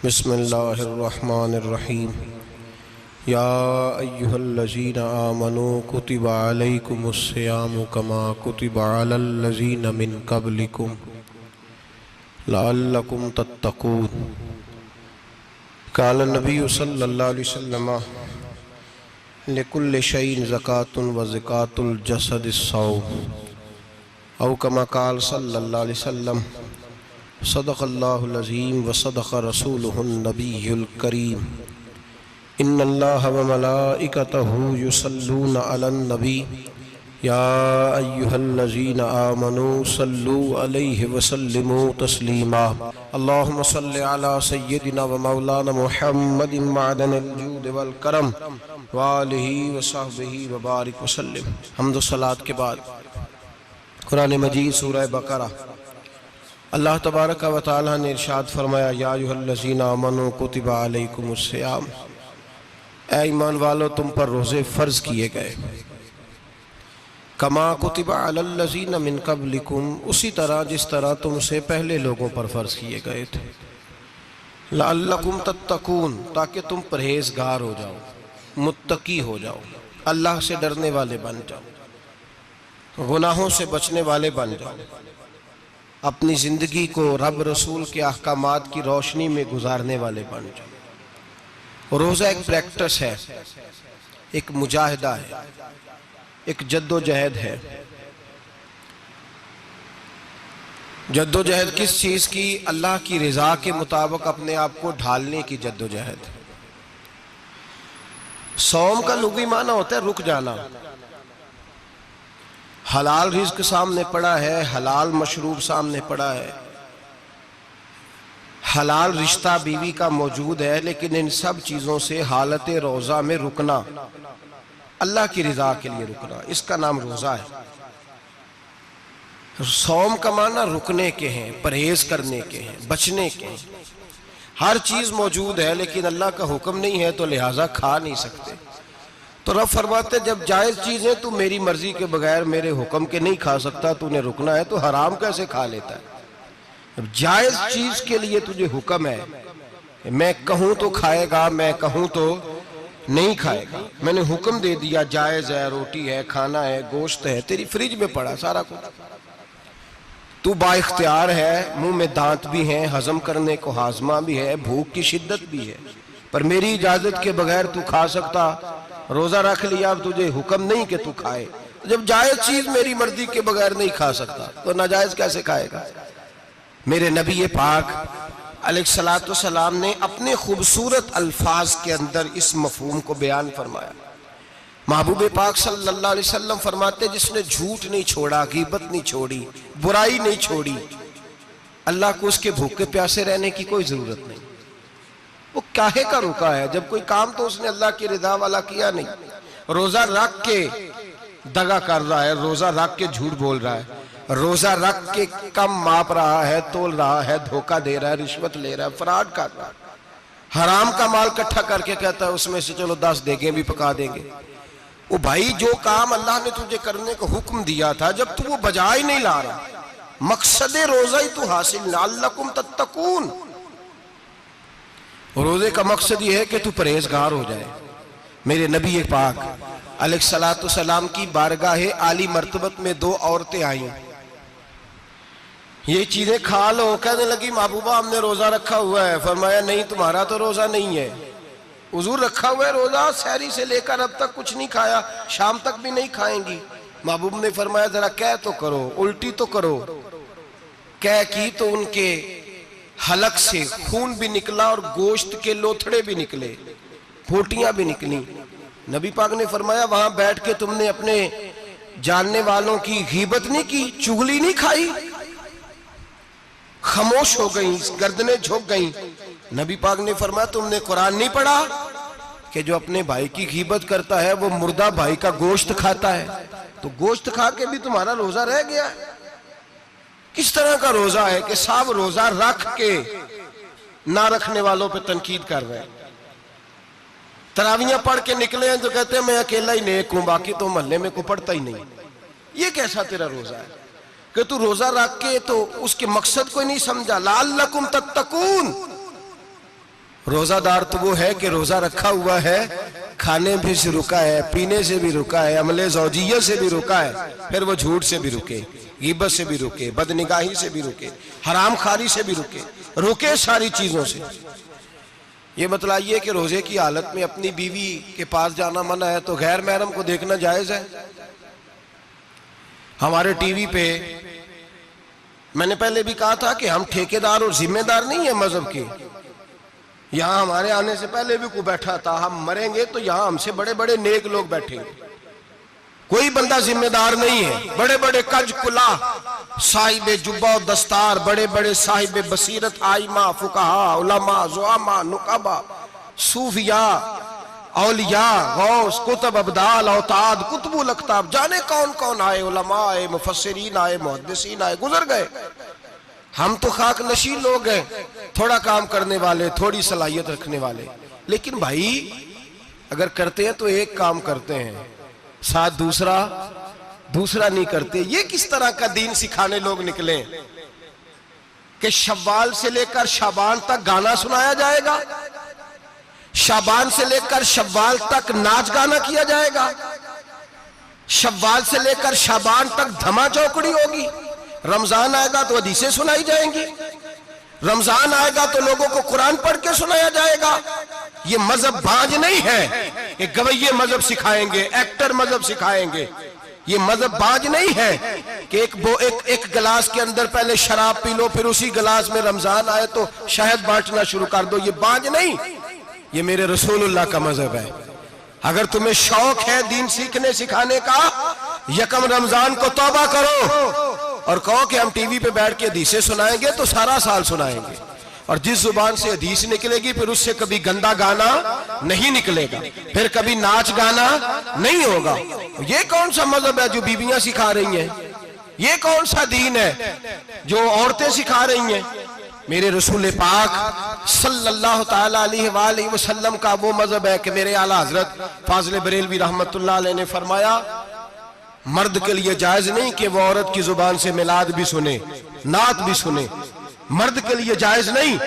बिस्मिल्लाहिर्रहमानिर्रहीम। या अय्युहल्लज़ीना आमनू कुतिबा अलैकुमुस्सियामु कमा कुतिबा अलल्लज़ीना मिन क़ब्लिकुम लअल्लकुम तत्तक़ून। क़ाल नबी सल्लल्लाहु अलैहि वसल्लम लिकुल्लि शैइन ज़कातुन व ज़कातुल जसदिस्सौम औ कमा क़ाल सल्लल्लाहु अलैहि वसल्लम सदक़ल्लाहुल अज़ीम व सदक़ रसूलुहुन नबियुल करीम। इन्नल्लाह व मलाइकतहु युसल्लूना अलन नबी या अय्युहल्लज़ीना आमनू सल्लू अलैहि व सल्लिमू तस्लीमा। अल्लाहुम्मा सल्लि अला सय्यिदिना व मौलाना मुहम्मदिन मअदनिल जूद वल करम व आलिहि व सहबिहि व बारिक व सल्लिम। हम्द व सलात के बाद कुरान मजीद सूरह बकरा अल्लाह तबारक व तआला ने इरशाद फरमाया, या अय्युहल्लज़ीना आमनू कुतिबा अलैकुमुस्सियाम, ऐ ईमान वालो तुम पर रोज़े फ़र्ज़ किए गए, कमा कुतिबा अलल्लज़ीना मिन क़ब्लिकुम, उसी तरह जिस तरह तुमसे पहले लोगों पर फ़र्ज़ किए गए थे, लअल्लकुम तत्तक़ून, ताकि तुम परहेज़गार हो जाओ, मुत्तकी हो जाओ, अल्लाह से डरने वाले बन जाओ, गुनाहों से बचने वाले बन जाओ, अपनी ज़िंदगी को रब रसूल के अहकामात की रोशनी में गुजारने वाले बन जाओ। रोज़ा एक प्रैक्टिस है, एक मुजाहिदा है, एक जद्दोजहद है। जद्दोजहद किस चीज़ की? अल्लाह की रज़ा के मुताबिक अपने आप को ढालने की जद्दोजहद। सौम का लुग़वी माना होता है रुक जाना। हलाल रिज़्क सामने पड़ा है, हलाल मशरूब सामने पड़ा है, हलाल रिश्ता बीवी का मौजूद है, लेकिन इन सब चीज़ों से हालत रोज़ा में रुकना, अल्लाह की रज़ा के लिए रुकना, इसका नाम रोज़ा है। सौम का माना रुकने के हैं, परहेज करने के हैं, बचने के हैं। हर चीज़ मौजूद है लेकिन अल्लाह का हुक्म नहीं है तो लिहाजा खा नहीं सकते। तो रब फरमाते जब जायज़ चीज़ें तू मेरी मर्जी के बगैर मेरे हुक्म के नहीं खा सकता, तूने रुकना है, तो हराम कैसे खा लेता है? जब जायज़ चीज़ के लिए तुझे हुक्म है, मैं कहूँ तो खाएगा, मैं कहूँ तो नहीं खाएगा, मैंने हुक्म दे दिया, जायज़ है, रोटी है, खाना है, गोश्त है, तेरी फ्रिज में पड़ा सारा कुछ, तू बाइख्तियार है, मुंह में दांत भी हैं, हजम करने को हाजमा भी है, भूख की शिद्दत भी है, पर मेरी इजाज़त के बगैर तू खा सकता। रोज़ा रख लिया, अब तुझे हुक्म नहीं कि तू खाए। जब जायज़ चीज़ मेरी मर्जी के बगैर नहीं खा सकता तो नाजायज़ कैसे खाएगा? मेरे नबी पाक अलैहिस्सलातु सलाम ने अपने खूबसूरत अल्फाज के अंदर इस मफहूम को बयान फरमाया। महबूब पाक सल्लल्लाहु अलैहि वसल्लम फरमाते, जिसने झूठ नहीं छोड़ा, गीबत नहीं छोड़ी, बुराई नहीं छोड़ी, अल्लाह को उसके भूखे प्यासे रहने की कोई ज़रूरत नहीं। वो काहे का रुका है? जब कोई काम तो उसने अल्लाह की रिदा वाला किया नहीं। रोज़ा रख के दगा कर रहा है, रोज़ा रख के झूठ बोल रहा है, रोज़ा रख के कम माप रहा है, तोल रहा है, धोखा दे रहा है, रिश्वत ले रहा है, फ्रॉड कर रहा है, हराम का माल इकट्ठा करके कहता है उसमें से चलो 10 देंगे भी पका देंगे। वो भाई जो काम अल्लाह ने तुझे करने को हुक्म दिया था, जब तू वो बजा ही नहीं ला रहा, मकसद रोज़ा ही तू हासिल न, लअल्लकुम तत्तक़ून। रोज़े का मकसद ये है कि तू परहेजगार हो जाए। मेरे नबी पाक अलैहिस्सलातु सलाम की बारगाह आली मर्तबत में 2 औरतें आई, ये चीजें खा लो, कहने लगी महबूबा हमने रोज़ा रखा हुआ है। फरमाया नहीं, तुम्हारा तो रोज़ा नहीं है, हुजूर रखा हुआ है रोज़ा, सहरी से लेकर अब तक कुछ नहीं खाया, शाम तक भी नहीं खाएंगी। महबूब ने फरमाया जरा कह तो करो, उल्टी तो करो। कह की तो उनके हलक से खून भी निकला और गोश्त के लोथड़े भी निकले, फोटियां भी निकली। नबी पाक ने फरमाया वहां बैठ के तुमने अपने जानने वालों की गीबत नहीं की, चुगली नहीं खाई? खामोश हो गई, गर्दनें झुक गई। नबी पाक ने फरमाया तुमने कुरान नहीं पढ़ा कि जो अपने भाई की गीबत करता है वो मुर्दा भाई का गोश्त खाता है? तो गोश्त खा के भी तुम्हारा रोज़ा रह गया है। किस तरह का रोज़ा है कि सब रोज़ा रख के ना रखने वालों पे तनकीद कर रहे हैं। तरावियां पढ़ के निकले हैं तो कहते हैं मैं अकेला ही नेक हूं, बाकी तो मोहल्ले में कोई पढ़ता ही नहीं। ये कैसा तेरा रोज़ा है कि तू रोज़ा रख के तो उसके मकसद को नहीं समझा? लअल्लकुम तत्तकून, रोजादार तो वो है कि रोजा रखा हुआ है, खाने भी से रुका है, पीने से भी रुका है, अमले ज़ौजिय्या से भी रुका है, फिर वो झूठ से भी रुके, ग़ीबत से भी रुके, बदनिगाही से भी रुके, हराम खारी से भी रुके सारी चीजों से। ये बतलाइए कि रोजे की हालत में अपनी बीवी के पास जाना मना है तो गैर महरम को देखना जायज है? हमारे टीवी पे मैंने पहले भी कहा था कि हम ठेकेदार और जिम्मेदार नहीं है मजहब के। यहां हमारे आने से पहले भी कोई बैठा था, हम मरेंगे तो यहां हमसे बड़े बड़े नेक लोग बैठेंगे, कोई बंदा जिम्मेदार नहीं है। बड़े बड़े कज कुला साहिब जुब्बा और दस्तार, बड़े बड़े साहिब बसीरत, आइमा, फुकहा, उलमा, ज़ुआमा, नुकाबा, सूफिया, औलिया, गौस, कुतुब, अब्दाल, औताद, कुतुबुल अख्ताब, जाने कौन कौन आए, उलमा आए, मुफस्सिरीन आए, मुहद्दिसीन आए, गुजर गए। हम तो खाक नशीन लोग हैं, थोड़ा काम करने वाले, थोड़ी सलाहियत रखने वाले। लेकिन भाई अगर करते हैं तो एक काम करते हैं, साथ दूसरा नहीं करते। ये किस तरह का दीन सिखाने लोग निकले कि शव्वाल से लेकर शाबान तक गाना सुनाया जाएगा, शाबान से लेकर शव्वाल तक नाच गाना किया जाएगा, शव्वाल से लेकर शाबान तक धमा चौकड़ी होगी, रमजान आएगा तो हदीसें सुनाई जाएंगी, रमजान आएगा तो लोगों को कुरान पढ़ के सुनाया जाएगा। ये मजहब बाज नहीं है कि गवैये मजहब सिखाएंगे, एक्टर मजहब सिखाएंगे। ये मजहब बाज नहीं है कि एक गिलास के अंदर पहले शराब पी लो, फिर उसी गिलास में रमजान आए तो शहद बांटना शुरू कर दो। ये बाज नहीं, ये मेरे रसूलुल्लाह का मजहब है। अगर तुम्हें शौक है दीन सीखने सिखाने का, यकम रमजान को तौबा करो और कहो कि हम टीवी पे बैठ के हदीसें सुनाएंगे तो सारा साल सुनाएंगे, और जिस जुबान से हदीस निकलेगी फिर उससे कभी गंदा गाना नहीं निकलेगा, फिर कभी नाच गाना नहीं होगा। ये कौन सा मजहब है जो बीबियां सिखा रही हैं? ये कौन सा दीन है जो औरतें सिखा रही हैं? मेरे रसूल पाक सल्लल्लाहु ताला अलैहि वसल्लम का वो मजहब है कि मेरे आला हजरत फाजिल बरेलवी रहमतुल्लाह अलैह ने फरमाया, मर्द के लिए जायज नहीं कि वो औरत की जुबान से मिलाद भी सुने, नात भी सुने। मर्द के लिए जायज नहीं,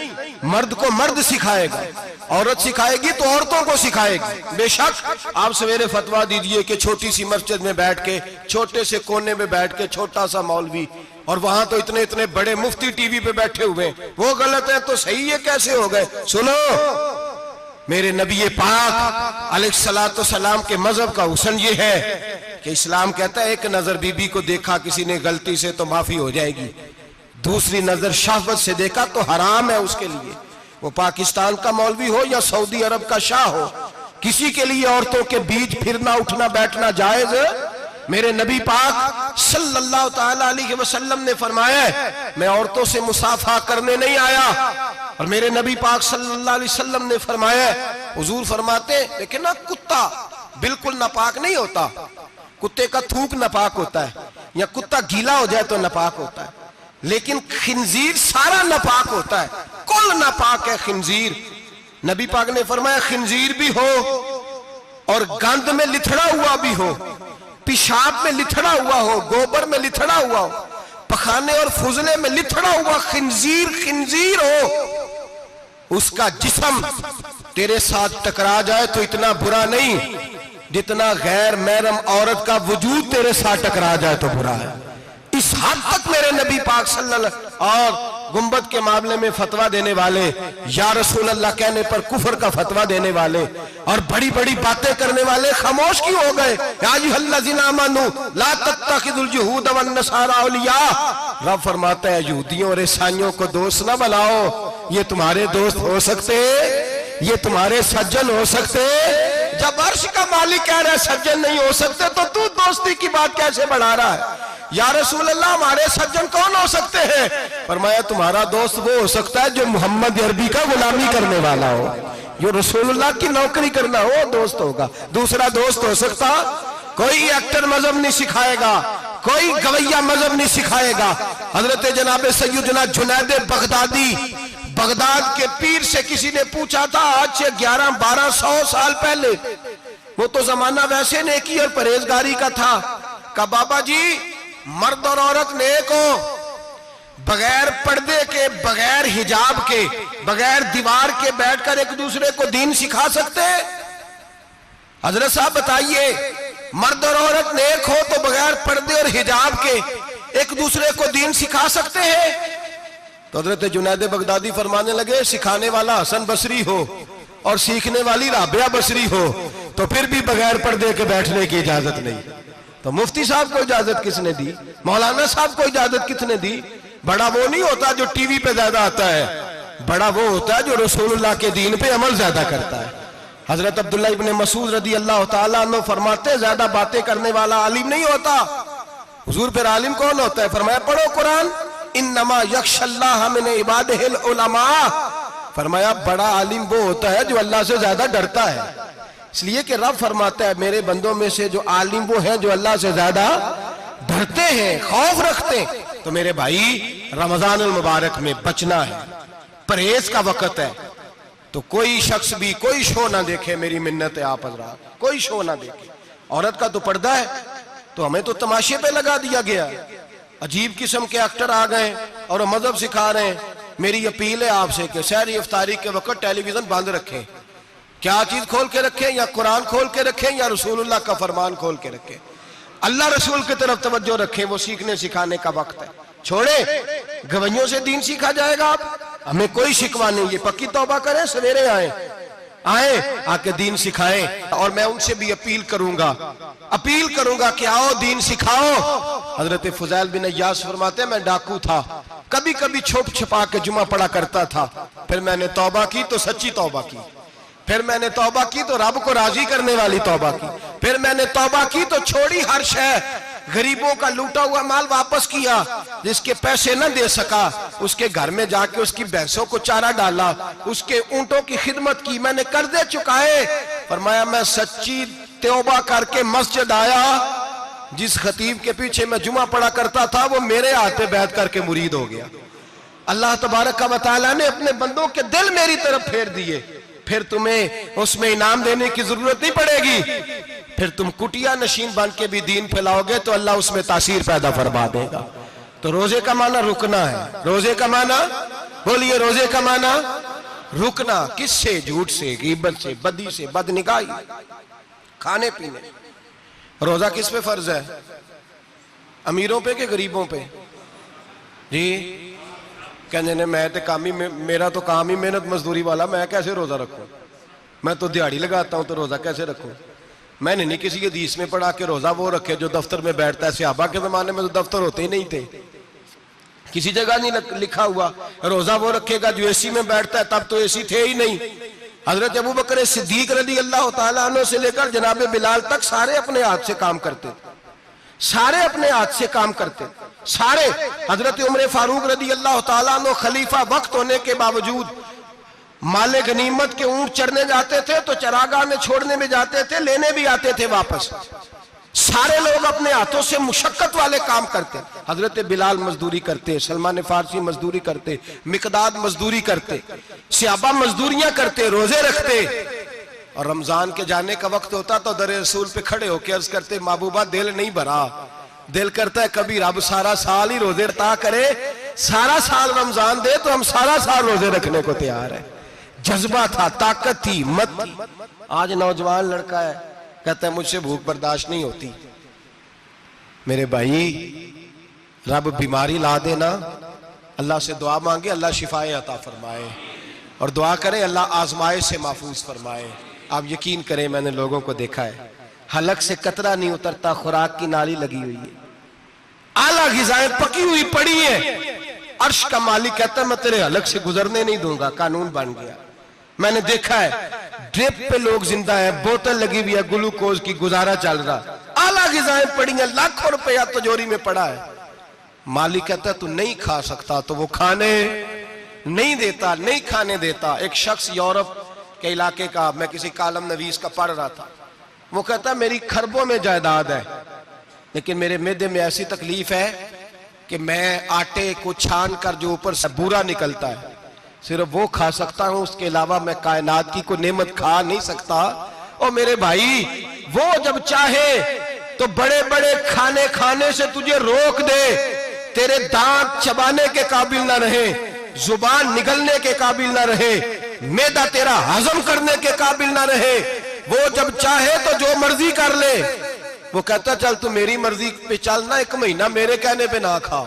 मर्द को मर्द सिखाएगा, औरत सिखाएगी तो औरतों को सिखाएगी। बेशक आप सवेरे फतवा दीजिए कि छोटी सी मस्जिद में बैठ के, छोटे से कोने में बैठ के छोटा सा मौलवी, और वहां तो इतने इतने बड़े मुफ्ती टीवी पे बैठे हुए, वो गलत है तो सही है कैसे हो गए? सुनो, मेरे नबी पाक अलैहिस्सलातु सलाम के मजहब का हुस्न ये है कि इस्लाम कहता है एक नजर बीबी को देखा किसी ने गलती से तो माफी हो जाएगी, दूसरी नजर शहवत से देखा तो हराम है उसके लिए। वो पाकिस्तान का मौलवी हो या सऊदी अरब का शाह हो, किसी के लिए औरतों के बीच फिरना उठना बैठना जायज है? मेरे नबी पाक सल्लल्लाहु ताला अलैहि वसल्लम ने फरमाया, मैं औरतों से मुसाफा करने नहीं आया। और मेरे नबी पाक सल्लल्लाहु अलैहि वसल्लम ने फरमाया, हुजूर फरमाते लेकिन ना कुत्ता बिल्कुल नापाक नहीं होता, कुत्ते का थूक नापाक होता है, या कुत्ता गीला हो जाए तो नापाक होता है, लेकिन खिंजीर सारा नापाक होता है, कुल नापाक है खिंजीर। नबी पाक ने फरमाया खिंजीर भी हो और गंद में लिथड़ा हुआ भी हो, पेशाब में लिथड़ा हुआ हो, गोबर में लिथड़ा हुआ हो, पखाने और फुजले में लिथड़ा हुआ खिंजीर हो, उसका जिस्म तेरे साथ टकरा जाए तो इतना बुरा नहीं जितना गैर महरम औरत का वजूद तेरे साथ टकरा जाए तो बुरा है। इस हद तक मेरे नबी पाक सल्लल्लाहु और गुंबद के मामले में फतवा देने वाले, या रसूल अल्लाह कहने पर कुफर का फतवा देने वाले और बड़ी बड़ी बातें करने वाले खामोश क्यों हो गए? या अय्युहल्लज़ीना आमनू ला तत्तखिज़ुल यहूद वन नसारा औलिया। रब फरमाता है यहूदियों और ईसाइयों को दोस्त ना बनाओ, ये तुम्हारे दोस्त हो सकते, ये तुम्हारे सज्जन हो सकते। जब अर्श का मालिक कह रहा है सज्जन नहीं हो सकते तो तू दोस्ती की बात कैसे बढ़ा रहा है? या रसूल अल्लाह हमारे सज्जन कौन हो सकते हैं? फरमाया तुम्हारा दोस्त वो हो सकता है जो मोहम्मद अरबी का गुलामी करने वाला हो, जो रसूलुल्लाह की नौकरी करना हो दोस्त होगा। दूसरा दोस्त हो सकता, कोई एक्टर मजहब नहीं सिखाएगा, कोई गवैया मजहब नहीं सिखाएगा। हजरत जनाब सैयदना जुनैद बगदादी, बगदाद के पीर से किसी ने पूछा था आज से 1100-1200 साल पहले, वो तो जमाना वैसे नेकी और परहेजगारी का था, का बाबा जी मर्द और औरत नेक हो, बगैर पर्दे के, बगैर हिजाब के, बगैर दीवार के बैठकर एक दूसरे को दीन सिखा सकते हैं? हजरत साहब बताइए, मर्द और औरत नेक हो तो बगैर पर्दे और हिजाब के एक दूसरे को दीन सिखा सकते हैं? तो हजरत जुनैद बगदादी फरमाने लगे, सिखाने वाला हसन बसरी हो और सीखने वाली राबिया बसरी हो तो फिर भी बगैर पर्दे के बैठने की इजाजत नहीं। तो मुफ्ती साहब को इजाजत किसने दी? मौलाना साहब को इजाजत किसने दी? बड़ा वो नहीं होता जो टीवी पे ज्यादा आता है, बड़ा वो होता है जो रसूलुल्लाह के दीन पे अमल ज्यादा करता है। हजरत अब्दुल्लाह इब्ने मसूद रदी अल्लाह तआला अन्हु फरमाते, ज्यादा बातें करने वाला आलिम नहीं होता। हुजूर फिर आलिम कौन होता है? फरमाया पढ़ो कुरान, इन्नमा यख्शल्लाह मिन इबादिहिल उलमा। फरमाया बड़ा आलिम वो होता है जो अल्लाह से ज्यादा डरता है। इसलिए कि रब फरमाता है, मेरे बंदों में से जो आलिम वो हैं जो अल्लाह से ज्यादा डरते हैं, खौफ रखते हैं। तो मेरे भाई, रमजान मुबारक में बचना है, परहेज का वक्त है। तो कोई शख्स भी कोई शो ना देखे, मेरी मिन्नत है आप हजरात, कोई शो ना देखे। औरत का तो पर्दा है, तो हमें तो तमाशे पे लगा दिया गया। अजीब किस्म के एक्टर आ गए और मजहब सिखा रहे हैं। मेरी अपील है आपसे कि सहरी इफ्तारी के वक्त टेलीविजन बंद रखें। क्या चीज खोल के रखें? या कुरान खोल के रखें या रसूलुल्लाह का फरमान खोल के रखें। अल्लाह रसूल की तरफ तवज्जो रखें, वो सीखने सिखाने का वक्त है। छोड़े गवैयों से दीन सीखा जाएगा। आप हमें कोई शिकवा नहीं, ये पक्की तौबा करें, सवेरे आए आके दीन सिखाएं। और मैं उनसे भी अपील करूंगा कि आओ दीन सिखाओ। हजरत फुजैल बिन अय्यास फरमाते, मैं डाकू था, कभी कभी छुप छुपा के जुमा पढ़ा करता था, फिर मैंने तौबा की तो सच्ची तौबा की, फिर मैंने तौबा की तो रब को राजी करने वाली तौबा की, फिर मैंने तौबा की तो छोड़ी हर शय, गरीबों का लूटा हुआ माल वापस किया, जिसके पैसे न दे सका उसके घर में जाके उसकी भैंसों को चारा डाला, उसके ऊंटों की खिदमत की, मैंने कर्जे चुकाए। फरमाया मैं सच्ची तौबा करके मस्जिद आया, जिस खतीब के पीछे मैं जुमा पढ़ा करता था वो मेरे हाथ पे बैठ करके मुरीद हो गया। अल्लाह तबारक व तआला ने अपने बंदों के दिल मेरी तरफ फेर दिए, फिर तुम्हें उसमें इनाम देने की जरूरत नहीं पड़ेगी। फिर तुम कुटिया नशीन बन के भी दीन फैलाओगे तो अल्लाह उसमें तासीर पैदा फरमा देगा। तो रोजे का माना रुकना है। रोजे का माना बोलिए, रोजे का माना रुकना। किससे? झूठ से, गीबत से, बदी से, बदनिगाही, खाने पीने। रोजा किस पे फर्ज है? अमीरों पे कि गरीबों पे? जी कहने ने मैं तो काम ही, मेरा तो काम ही मेहनत मजदूरी वाला, मैं कैसे रोजा रखूं? मैं तो दिहाड़ी लगाता हूं तो रोजा कैसे रखूं? मैंने नहीं किसी हदीस में पढ़ा कि रोजा वो रखे जो दफ्तर में बैठता है। सहाबा के जमाने में तो दफ्तर होते ही नहीं थे, किसी जगह नहीं लिखा हुआ रोजा वो रखेगा जो एसी में बैठता है, तब तो एसी थे ही नहीं। हजरत अबू बकर सिद्दीक रज़ी अल्लाह तआला अन्हु से लेकर जनाब बिलाल तक सारे अपने हाथ से काम करते, सारे अपने हाथ से काम करते, सारे। हजरत उमर फारूक रज़ी अल्लाह तआला अन्हु खलीफा वक्त होने के बावजूद माले गनीमत के ऊंट चढ़ने जाते थे तो चरागाह में छोड़ने में जाते थे, लेने भी आते थे वापस। सारे लोग अपने हाथों से मुशक्कत वाले काम करते। हजरत बिलाल मजदूरी करते, सलमान फारसी मजदूरी करते, मिकदाद मजदूरी करते, सहाबा मजदूरियां करते, रोजे रखते। और रमजान के जाने का वक्त होता तो दर रसूल पे खड़े होकर अर्ज करते, महबूबा दिल नहीं भरा, दिल करता है कभी रब सारा साल ही रोजे अता करे, सारा साल रमजान दे तो हम सारा साल रोजे रखने को तैयार है। जज्बा था, ताकत थी, हिम्मत थी। आज नौजवान लड़का है, कहता है मुझसे भूख बर्दाश्त नहीं होती। मेरे भाई, रब बीमारी ला देना, अल्लाह से दुआ मांगे, अल्लाह शिफाए अता फरमाए, और दुआ करें अल्लाह आजमाइश से महफूज फरमाए। आप यकीन करें, मैंने लोगों को देखा है, हलक से कतरा नहीं उतरता, खुराक की नाली लगी हुई है, आला ग़िज़ाएं पकी हुई पड़ी है। अर्श का मालिक कहता है मैं तेरे हलक से गुजरने नहीं दूंगा, कानून बन गया। मैंने देखा है ड्रिप पे लोग जिंदा है, बोतल लगी हुई है ग्लूकोज की, गुजारा चल रहा, आला ग़िज़ाएं पड़ी हैं, लाखों रुपया तिजोरी में पड़ा है। मालिक कहता है तू नहीं खा सकता, तो वो खाने नहीं देता, नहीं खाने देता। एक शख्स यूरोप के इलाके का, मैं किसी कालम नवीस का पढ़ रहा था, वो कहता है मेरी खरबों में जायदाद है, लेकिन मेरे मैदे में ऐसी तकलीफ है कि मैं आटे को छान कर जो ऊपर से बूरा निकलता है सिर्फ वो खा सकता हूं, उसके अलावा मैं कायनात की कोई नेमत खा नहीं सकता। और मेरे भाई, वो जब चाहे तो बड़े बड़े खाने खाने से तुझे रोक दे, तेरे दांत चबाने के काबिल ना रहे, जुबान निगलने के काबिल ना रहे, मैदा तेरा हजम करने के काबिल ना रहे, वो जब चाहे तो जो मर्जी कर ले। वो कहता चल तू मेरी मर्जी पे चलना, 1 महीना मेरे कहने पे ना खा,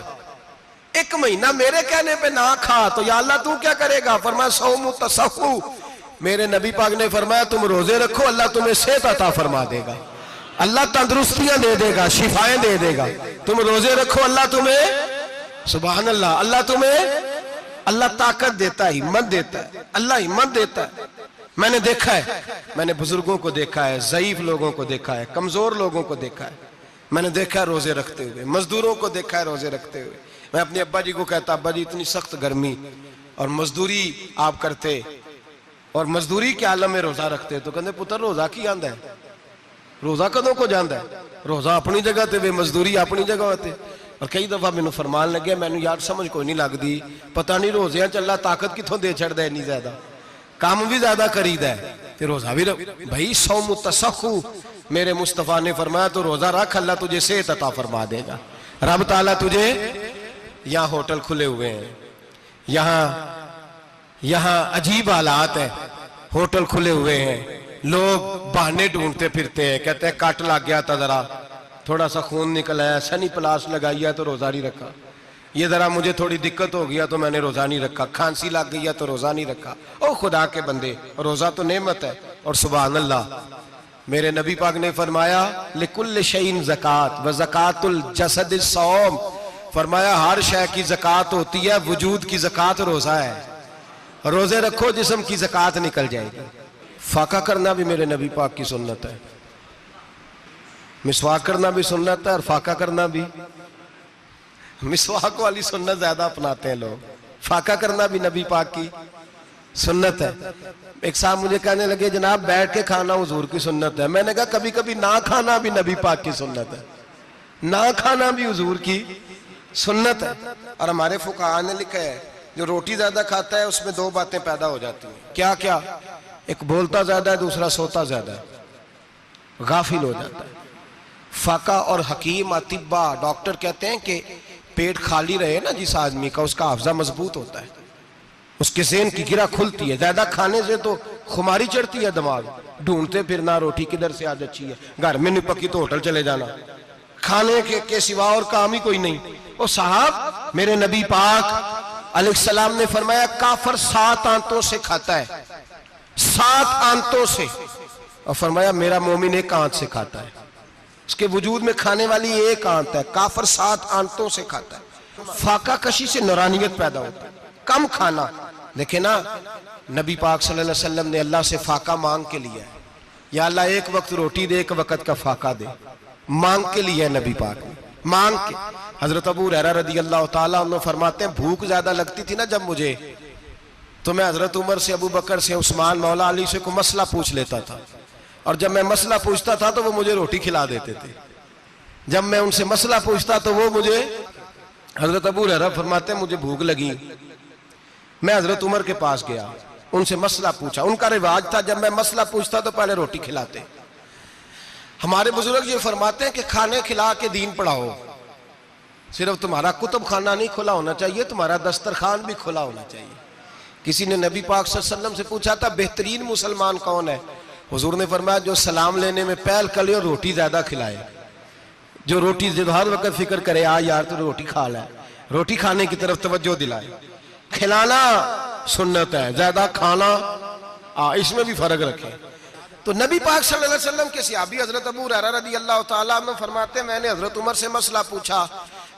1 महीना मेरे कहने पे ना खा, तो या अल्लाह तू क्या करेगा? फरमाया सौमु तसहु, मेरे नबी पाक ने फरमाया तुम रोजे रखो, अल्लाह तुम्हें सेहत अता फरमा देगा, अल्लाह तंदुरुस्तियां दे देगा, शिफाएं दे देगा। तुम रोजे रखो, अल्लाह तुम्हें, सुभान अल्लाह, अल्लाह तुम्हें, अल्लाह ताकत देता है, हिम्मत देता है, अल्लाह हिम्मत देता है। मैंने देखा है, मैंने बुजुर्गों को देखा है, ज़ईफ लोगों को देखा है, कमजोर लोगों को देखा है, मैंने देखा है रोजे रखते हुए, मजदूरों को देखा है रोजे रखते हुए। मैं अपने अब्बा जी को कहता, अब्बा जी इतनी सख्त गर्मी और मजदूरी आप करते और मजदूरी के आलम में रोजा रखते, तो कहते पुत्र रोजा की आंदा है, रोजा कदों को जाता है, रोजा अपनी जगह ते वे मजदूरी अपनी जगह होते। और कई दफा मैनू फरमान लगे, मैनू यार समझ कोई नहीं लगती, पता नहीं रोजिया च अल्लाह ताकत कितों दे छड़दा इन्नी ज्यादा, काम भी ज्यादा करीदा है ते रोजा भी भाई सौमु तसहु, मेरे मुस्तफा ने फरमाया तो रोजा रख, अल्लाह तुझे सेहत अता फरमा देगा। रब ताला तुझे, यहाँ होटल खुले हुए हैं, यहाँ अजीब हालात है, होटल खुले हुए हैं, लोग बहाने ढूंढते फिरते हैं, कहते हैं कट लग गया था, जरा थोड़ा सा खून निकल आया, सनी प्लास लगाई है तो रोजा नहीं रखा, ये जरा मुझे थोड़ी दिक्कत हो गया तो मैंने रोजा नहीं रखा, खांसी लग गई है तो रोजा नहीं रखा। ओ खुदा के बंदे, रोजा तो नेमत है। और सुभान अल्लाह, मेरे नबी पाक ने फरमाया लिकुल्ल शैइन ज़कात व ज़कातुल जसद सौम, फरमाया हर शय की ज़कात होती है, वजूद की ज़कात रोजा है, रोजे रखो जिस्म की ज़कात निकल जाएगी। फाका करना भी मेरे नबी पाक की सुन्नत है, मिसवाक करना भी सुन्नत है और फाका करना भी। मिसवाक वाली सुन्नत ज्यादा अपनाते हैं लोग, फाका करना भी नबी पाक की सुन्नत है। एक साहब मुझे कहने लगे जनाब बैठ के खाना हुजूर की सुन्नत है, मैंने कहा कभी कभी ना खाना भी नबी पाक की सुन्नत है, ना खाना भी हुजूर की सुन्नत है। और हमारे फुकाहा ने लिखा है जो रोटी ज्यादा खाता है उसमें 2 बातें पैदा हो जाती हैं, क्या क्या? एक बोलता ज्यादा है, दूसरा सोता ज्यादा है, गाफिल हो जाता है। फाका और हकीम अतिब्बा डॉक्टर कहते हैं कि पेट खाली रहे ना जिस आदमी का, उसका हाफजा मजबूत होता है, उसके ज़हन की गिरा खुलती है। ज्यादा खाने से तो खुमारी चढ़ती है, दिमाग ढूंढते फिरना, रोटी किधर से आज अच्छी है, घर में नहीं पकी तो होटल चले जाना, खाने के सिवा और काम ही कोई नहीं। ओ साहब, मेरे नबी पाक अलैहिस्सलाम ने फरमाया काफर 7 आंतों से खाता है, 7 आंतों से, और फरमाया मेरा मोमिन 1 आंत से खाता है, उसके वजूद में खाने वाली 1 आंत है, काफर 7 आंतों से खाता है। फाका कशी से नूरानियत पैदा होता है, कम खाना। देखे ना, नबी पाक सल्लल्लाहु अलैहि वसल्लम ने अल्लाह से फाका मांग के लिया है, या अल्लाह 1 वक्त रोटी दे, 1 वक्त का फाका दे, मांग के लिया है नबी पाक ने, मांग के। हजरत अबू हुरैरा रदी अल्लाह ताला अन्हु फरमाते हैं भूख ज्यादा लगती थी ना जब मुझे, तो मैं हजरत उमर से, अबू बकर से, उस्मान, मौला अली से कोई मसला पूछ लेता था, और जब मैं मसला पूछता था तो वो मुझे रोटी खिला देते थे। जब मैं उनसे मसला पूछता तो वो मुझे, हजरत अबू हुरैरा फरमाते हैं मुझे भूख लगी, मैं हजरत उमर के पास गया, उनसे मसला पूछा। उनका रिवाज था जब मैं मसला पूछता तो पहले रोटी खिलाते। हमारे बुजुर्ग ये फरमाते हैं कि खाने खिला के दीन पढ़ाओ, सिर्फ तुम्हारा कुतुब खाना नहीं खुला होना चाहिए, तुम्हारा दस्तरखान भी खुला होना चाहिए। किसी ने नबी पाक सल्लल्लाहु अलैहि वसल्लम से पूछा था बेहतरीन मुसलमान कौन है? हुजूर ने फरमाया जो सलाम लेने में पहल करे और रोटी ज्यादा खिलाए, जो रोटी हर वक्त फिक्र करे आ यार तो रोटी खा ले, रोटी खाने की तरफ तवज्जो दिलाए। खिलाना सुन्नत है, ज्यादा खाना इसमें भी फर्क रखे। तो नबी पाक सल्लल्लाहु अलैहि वसल्लम के सहाबी हजरत अबू हुरैरा रदी अल्लाह ताला अन्हु फरमाते मैंने हजरत उमर से मसला पूछा,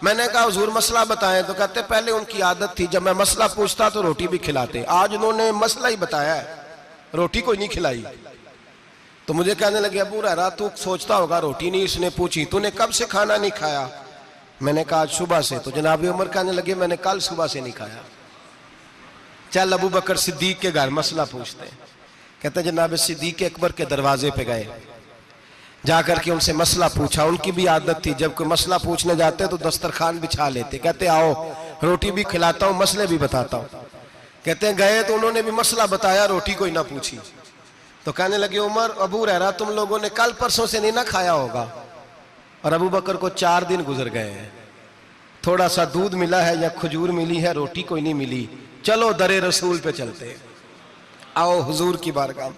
मैंने कहा हुजूर मसला बताएं, तो कहते पहले उनकी आदत थी जब मैं मसला पूछता तो रोटी भी खिलाते, आज उन्होंने मसला ही बताया है, रोटी कोई नहीं खिलाई। तो मुझे कहने लगे अबू हुरैरा तू सोचता होगा रोटी नहीं इसने पूछी, तूने कब से खाना नहीं खाया? मैंने कहा आज सुबह से। तो जनाब उमर कहने लगे मैंने कल सुबह से नहीं खाया। चल अबू बकर सिद्दीक के घर मसला पूछते हैं। कहते जनाब सिद्दीक अकबर के दरवाजे पे गए, जाकर के उनसे मसला पूछा। उनकी भी आदत थी जब कोई मसला पूछने जाते तो दस्तरखान बिछा लेते, कहते आओ रोटी भी खिलाता हूँ मसले भी बताता हूँ। कहते हैं गए तो उन्होंने भी मसला बताया, रोटी कोई ना पूछी। तो कहने लगे उमर अबू हुरैरा तुम लोगों ने कल परसों से नहीं ना खाया होगा। और अबू बकर को 4 दिन गुजर गए हैं, थोड़ा सा दूध मिला है या खजूर मिली है, रोटी कोई नहीं मिली। चलो दरे रसूल पे चलते हैं, आओ हुजूर की बारगाह में।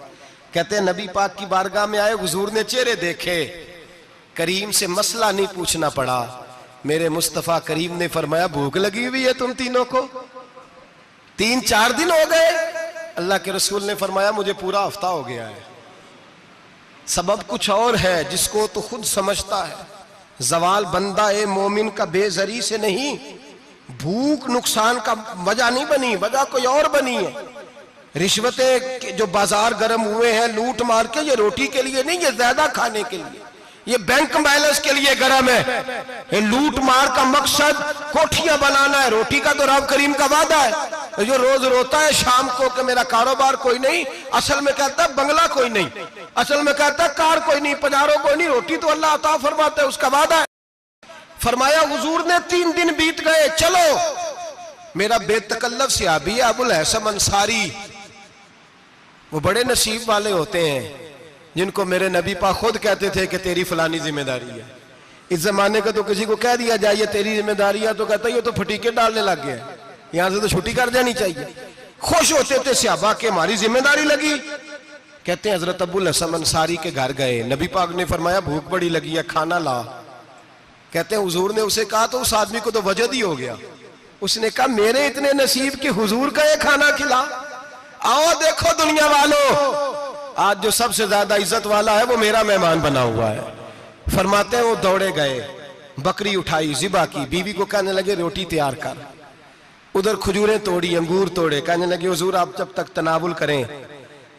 कहते हैं नबी पाक की बारगाह में आए, हुजूर ने चेहरे देखे, करीम से मसला नहीं पूछना पड़ा। मेरे मुस्तफा करीम ने फरमाया भूख लगी हुई है तुम तीनों को, 3-4 दिन हो गए। अल्लाह के रसूल ने फरमाया मुझे पूरा हफ्ता हो गया है। सबब कुछ और है जिसको तो खुद समझता है। जवाल बंदा ए मोमिन का बेजरी से नहीं, भूख नुकसान का वजह नहीं बनी, वजह कोई और बनी है। रिश्वतें जो बाजार गर्म हुए हैं लूट मार के, ये रोटी के लिए नहीं, ये ज्यादा खाने के लिए, ये बैंक बैलेंस के लिए गर्म है। ये लूट मार का मकसद कोठियां बनाना है, रोटी का तो रब करीम का वादा है। जो रोज रोता है शाम को कि मेरा कारोबार कोई नहीं, असल में कहता है बंगला कोई नहीं, असल में कहता है कार कोई नहीं, पजारो कोई नहीं, रोटी तो अल्लाह अता फरमाता है, उसका वादा है। फरमाया हुजूर ने 3 दिन बीत गए, चलो। मेरा बेतकल्लफ सहाबी अबुल हसन अंसारी, वो बड़े नसीब वाले होते हैं जिनको मेरे नबी पाक खुद कहते थे कि तेरी फलानी जिम्मेदारी है। इस जमाने का तो किसी को कह दिया जाए ये तेरी जिम्मेदारी है तो कहता है ये तो फटीके डालने लग गया, यहां से तो छुट्टी कर जानी चाहिए। खुश होते थे सहाबा के हमारी जिम्मेदारी लगी। कहते हैं हजरत अबुल हसन अंसारी के घर गए, नबी पाक ने फरमाया भूख बड़ी लगी है, खाना ला। कहते हैं हुजूर ने उसे कहा तो उस आदमी को तो वजद ही हो गया। उसने कहा मेरे इतने नसीब कि हुजूर का ये खाना खिला। आओ देखो दुनिया वालों, आज जो सबसे ज्यादा इज्जत वाला है वो मेरा मेहमान बना हुआ है। फरमाते हैं वो दौड़े गए, बकरी उठाई, जिबा की, बीवी को कहने लगे रोटी तैयार कर। उधर खजूरें तोड़ी, अंगूर तोड़े, कहने लगे हुजूर आप जब तक तनावुल करें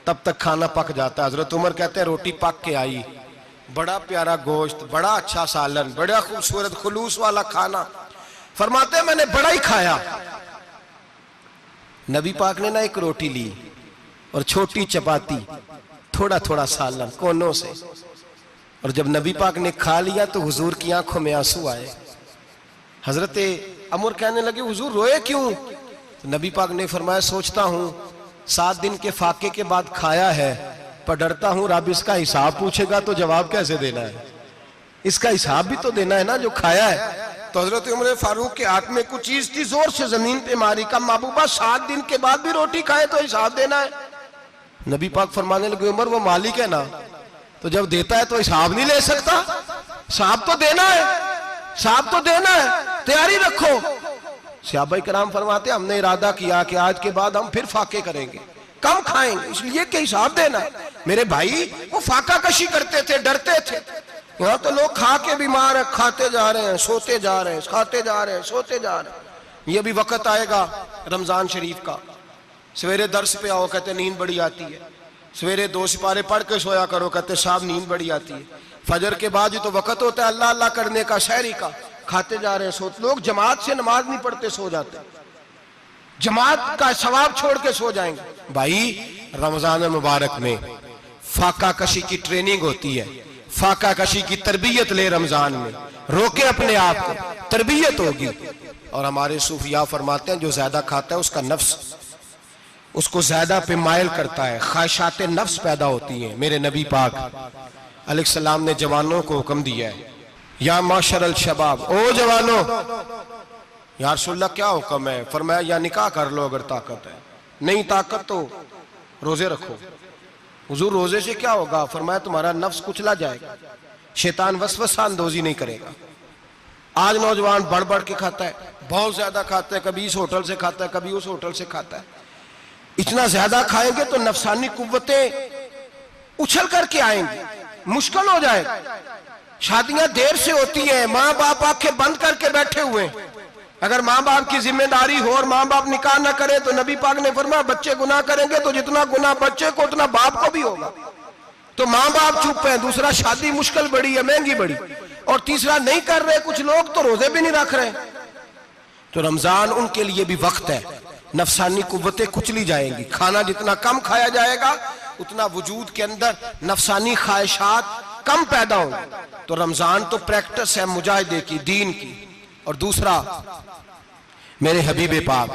तब तक खाना पक जाता है। हजरत उमर कहते हैं रोटी पक के आई, बड़ा प्यारा गोश्त, बड़ा अच्छा सालन, बड़ा खूबसूरत खुलूस वाला खाना। फरमाते हैं मैंने बड़ा ही खाया। नबी पाक ने ना एक रोटी ली और छोटी चपाती, थोड़ा थोड़ा सालन कोनों से, और जब नबी पाक ने खा लिया तो हुजूर की आंखों में आंसू आए। हजरत अमर कहने लगे हुजूर रोए क्यों? तो नबी पाक ने फरमाया सोचता हूं 7 दिन के फाके के बाद खाया है, पर डरता हूं रब इसका हिसाब पूछेगा तो जवाब कैसे देना है, इसका हिसाब भी तो देना है ना जो खाया है। तो हजरत उमर फारूक के हाथ में कुछ चीज थी, जोर से जमीन पे मारी, कहा महबूबा 7 दिन के बाद भी रोटी खाए तो हिसाब देना है। नबी पाक फरमाने लगे उमर वो मालिक है ना, तो जब देता है तो हिसाब नहीं ले सकता, हिसाब तो देना है, हिसाब तो देना है, तैयारी रखो। सहाबा किराम फरमाते हमने इरादा किया कि आज के बाद हम फिर फाके करेंगे, कम खाएंगे, इसलिए कि हिसाब देना है। मेरे भाई वो फाका कशी करते थे, डरते थे। यहाँ तो लोग खा के बीमार है, खाते जा रहे हैं, सोते जा रहे हैं, खाते जा रहे हैं, सोते जा रहे हैं। ये भी वक्त आएगा रमजान शरीफ का, सवेरे दर्स पे आओ कहते नींद बड़ी आती है, सवेरे 2 सिपारे पढ़ के सोया करो कहते साहब नींद बड़ी आती है। फजर के बाद ही तो वक्त होता है अल्लाह अल्लाह करने का, शहरी का, खाते जा रहे हैं, सोते। लोग जमात से नमाज नहीं पढ़ते सो जाते, जमात का सवाब छोड़ के सो जाएंगे। भाई रमजान मुबारक में फाका कशी की ट्रेनिंग होती है, फाका कशी की तरबियत ले, रमजान में रोके अपने आप को, तरबियत होगी। और हमारे सूफिया फरमाते हैं जो ज्यादा खाता है उसका नफ्स उसको ज्यादा पे मायल करता है, ख्वाहिशात नफ्स पैदा होती हैं। मेरे नबी पाक अलैहिस्सलाम ने जवानों को हुक्म दिया है या माशरल शबाब, ओ जवानों, या रसूलल्लाह क्या हुक्म है? फरमाया या निकाह कर लो अगर ताकत है, नहीं ताकत तो रोजे रखो। हुजूर रोजे से क्या होगा? फरमाया तुम्हारा नफ्स कुचला जाएगा, शैतान वसवसा अंदोजी नहीं करेगा। आज नौजवान बढ़ बढ़ के खाता है, बहुत ज्यादा खाता है, कभी इस होटल से खाता है, कभी उस होटल से खाता है। इतना ज्यादा खाएंगे तो नफसानी कुव्वतें उछल करके आएंगी, मुश्किल हो जाएगा। शादियां देर से होती हैं, माँ बाप आंखें बंद करके बैठे हुए हैं। अगर माँ बाप की जिम्मेदारी हो और माँ बाप निकाह ना करे तो नबी पाक ने फरमाया बच्चे गुनाह करेंगे तो जितना गुनाह बच्चे को उतना बाप को भी होगा। तो माँ बाप चुप है, दूसरा शादी मुश्किल बड़ी है, महंगी बड़ी, और तीसरा नहीं कर रहे कुछ लोग तो रोजे भी नहीं रख रहे। तो रमजान उनके लिए भी वक्त है, नफसानी कुव्वतें कुचली जाएंगी। खाना जितना कम खाया जाएगा उतना वजूद के अंदर नफसानी ख्वाहिशात कम पैदा होंगी। तो रमजान तो प्रैक्टिस है मुजाहिदे की, दीन की। और दूसरा मेरे हबीब पाक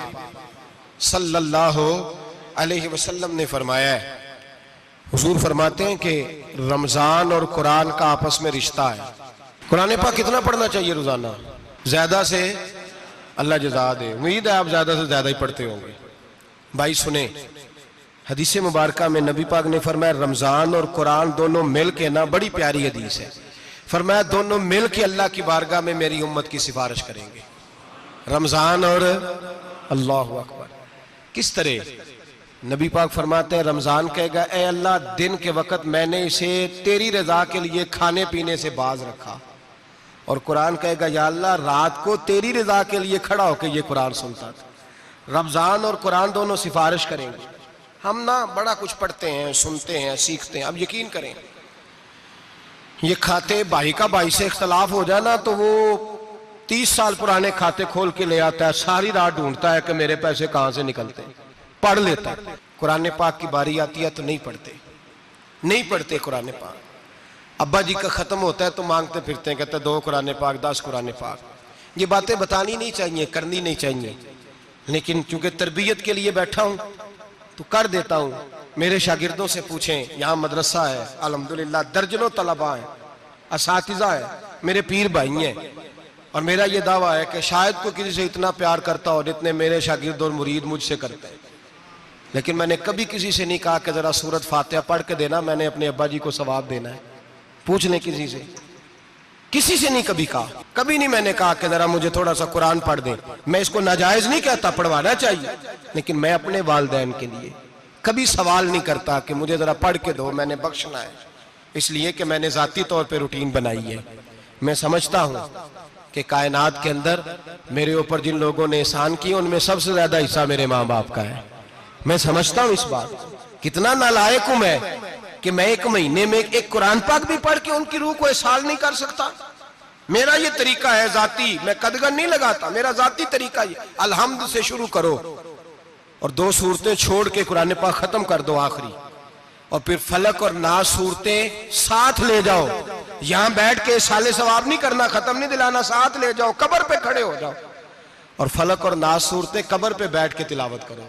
सल्लल्लाहु अलैहि वसल्लम ने फरमाया है, हुजूर फरमाते हैं कि रमजान और कुरान का आपस में रिश्ता है। कुरान पाक कितना पढ़ना चाहिए रोजाना? ज्यादा से अल्लाह जज़ा दे, उम्मीद है आप ज्यादा से ज्यादा ही पढ़ते होंगे। भाई सुने, हदीस मुबारका में नबी पाक ने फरमाया रमजान और कुरान दोनों मिल के ना, बड़ी प्यारी हदीस है, फरमाया दोनों मिल के अल्लाह की बारगाह में मेरी उम्मत की सिफारिश करेंगे, रमजान और अल्लाहु अकबर। किस तरह? नबी पाक फरमाते हैं रमजान कहेगा ए अल्लाह दिन के वक्त मैंने इसे तेरी रजा के लिए खाने पीने से बाज रखा, और कुरान कहेगा या अल्लाह रात को तेरी रजा के लिए खड़ा होकर ये कुरान सुनता था। रमजान और कुरान दोनों सिफारिश करेंगे। हम ना बड़ा कुछ पढ़ते हैं, सुनते हैं, सीखते हैं। अब यकीन करें, ये खाते भाई का भाई से इख्तलाफ हो जाए ना तो वो 30 साल पुराने खाते खोल के ले आता है, सारी रात ढूंढता है कि मेरे पैसे कहां से निकलते हैं, पढ़ लेता है। कुरान पाक की बारी आती है तो नहीं पढ़ते कुरान पाक। अब्बा जी का खत्म होता है तो मांगते फिरते हैं, कहते 2 कुरान पाक 10 कुरान पाक। ये बातें बतानी नहीं चाहिए, करनी नहीं चाहिए, लेकिन चूंकि तरबियत के लिए बैठा हूं तो कर देता हूं। मेरे शागिर्दों से पूछें, यहाँ मदरसा है अल्हम्दुलिल्लाह, दर्जनों तलबा है, असातिज़ा है, मेरे पीर भाई हैं, और मेरा ये दावा है कि शायद कोई किसी से इतना प्यार करता हो जितने मेरे शागिर्द और मुरीद मुझसे करते हैं। लेकिन मैंने कभी किसी से नहीं कहा कि जरा सूरत फातिहा पढ़ के देना, मैंने अपने अब्बा जी को सवाब देना है। पूछ लें किसी से नहीं कभी कहा, कभी नहीं मैंने कहा कि जरा मुझे थोड़ा सा कुरान पढ़ दें। मैं इसको नाजायज नहीं कहता, पढ़वाना चाहिए, लेकिन मैं अपने वालिदैन के लिए कभी सवाल नहीं करता कि मुझे जरा पढ़ के दो, मैंने बख्शना है, इसलिए कि मैंने जाती तौर पे रूटीन बनाई है। मैं समझता हूं कि कायनात के अंदर मेरे ऊपर जिन लोगों ने एहसान किए उनमें सबसे ज्यादा हिस्सा मेरे माँ बाप का है। मैं समझता हूं इस बात। कितना नालायक हूं मैं कि मैं 1 महीने में एक कुरान पाक भी पढ़ के उनकी रूह को एहसाल नहीं कर सकता। मेरा ये तरीका है जाती, मैं कदगन नहीं लगाता, मेरा जाती तरीका ये, अलहम्द से शुरू करो और 2 सूरतें छोड़ के कुरान पाक खत्म कर दो आखिरी, और फिर फलक और नास सूरतें साथ ले जाओ। यहां बैठ के साले सवाब नहीं करना, खत्म नहीं दिलाना, साथ ले जाओ, कब्र पे खड़े हो जाओ और फलक और नास सूरतें कब्र पे बैठ के तिलावत करो,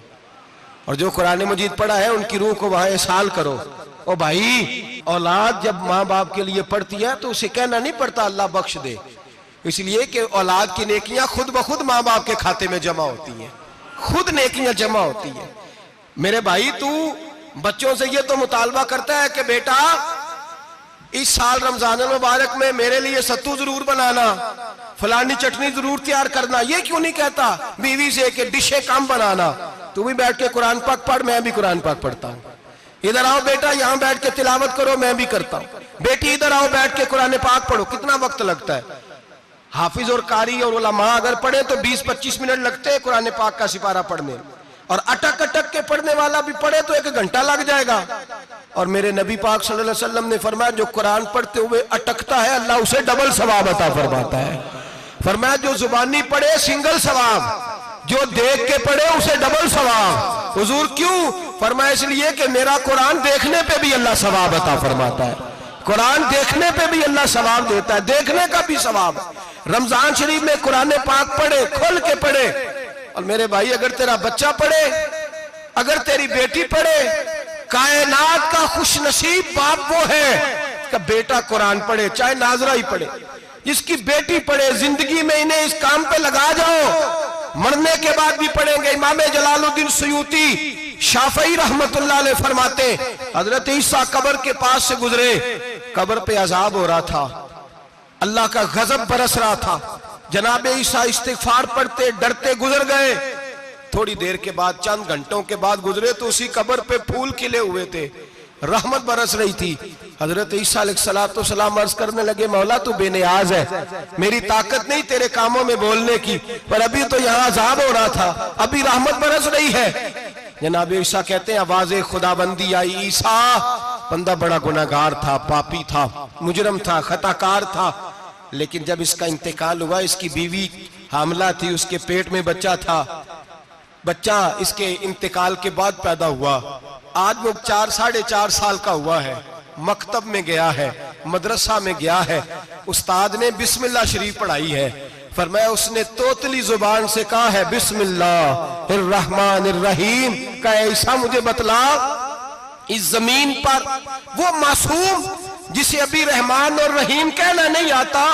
और जो कुरान मजीद पढ़ा है उनकी रूह को वहां एहसाल करो। ओ भाई, औलाद जब माँ बाप के लिए पढ़ती है तो उसे कहना नहीं पड़ता अल्लाह बख्श दे, इसलिए कि औलाद की नेकियां खुद ब खुद माँ बाप के खाते में जमा होती हैं, खुद नेकियां जमा होती हैं। मेरे भाई, तू बच्चों से ये तो मुतालबा करता है कि बेटा इस साल रमजान मुबारक में मेरे लिए सत्तू जरूर बनाना, फलानी चटनी जरूर तैयार करना, ये क्यों नहीं कहता बीवी से कि डिशे कम बनाना? तू भी बैठ के कुरान पाक पढ़, मैं भी कुरान पाक पढ़ता हूँ। इधर आओ बेटा, यहाँ बैठ के तिलावत करो, मैं भी करता हूँ। बेटी इधर आओ, बैठ के कुरान पाक पढ़ो। कितना वक्त लगता है? हाफिज और कारी और उलमा अगर पढ़े तो 20-25 मिनट लगते हैं कुरान पाक का सिपारा पढ़ने, और अटक अटक के पढ़ने वाला भी पढ़े तो 1 घंटा लग जाएगा। और मेरे नबी पाक सल्लल्लाहु अलैहि वसल्लम ने फरमाया जो कुरान पढ़ते हुए अटकता है अल्लाह उसे डबल सवाब अता फरमाता है। फरमाया जो जुबानी पढ़े सिंगल सवाब, जो देख के पढ़े उसे डबल सवाब। हुजूर क्यों? फरमाया इसलिए कि मेरा कुरान देखने पे भी अल्लाह सवाब अता फरमाता है, कुरान देखने पे भी अल्लाह सवाब देता है, देखने का भी सवाब। रमजान शरीफ में कुरान पाक पढ़े, खोल के पढ़े। और मेरे भाई, अगर तेरा बच्चा पढ़े, अगर तेरी बेटी पढ़े, कायनात का खुशनसीब बाप वो है कि बेटा कुरान पढ़े, चाहे नाजरा ही पढ़े, जिसकी बेटी पढ़े। जिंदगी में इन्हें इस काम पे लगा जाओ, मरने के बाद भी पढ़ेंगे। इमाम जलालुद्दीन सुयूती शाफई रहमतुल्लाह अलैह फरमाते, हजरत ईसा कब्र के पास से गुजरे, कब्र पे अजाब हो रहा था, अल्लाह का गजब बरस रहा था। जनाब ईसा इस्तिगफार पढ़ते डरते गुजर गए। थोड़ी देर के बाद, चंद घंटों के बाद गुजरे तो उसी कब्र पे फूल खिले हुए थे, रहमत बरस रही थी। हजरत ईसा अलैहिस्सलाम अर्ज करने लगे, मौला तू बेनियाज है, मेरी ताकत नहीं तेरे कामों में बोलने की, पर अभी तो यहाँ अजाब हो रहा था, अभी रहमत बरस रही है। जनाब ईसा कहते हैं आवाज़े खुदाबंदी आई, ईसा बंदा बड़ा गुनाहगार था, पापी था, मुजरम था, खताकार था, लेकिन जब इसका इंतकाल हुआ, इसकी बीवी हामला थी, उसके पेट में बच्चा था, बच्चा इसके इंतकाल के बाद पैदा हुआ। आज वो 4-4.5 साल का हुआ है, मकतब में गया है, मदरसा में गया है, उस्ताद ने बिस्मिल्लाह शरीफ पढ़ाई है। फरमाया उसने तोतली जुबान से कहा है बिस्मिल्लाहिर्रहमानिर्रहीम का, ऐसा मुझे बतला इस जमीन पर वो मासूम जिसे अभी रहमान और रहीम कहना नहीं आता,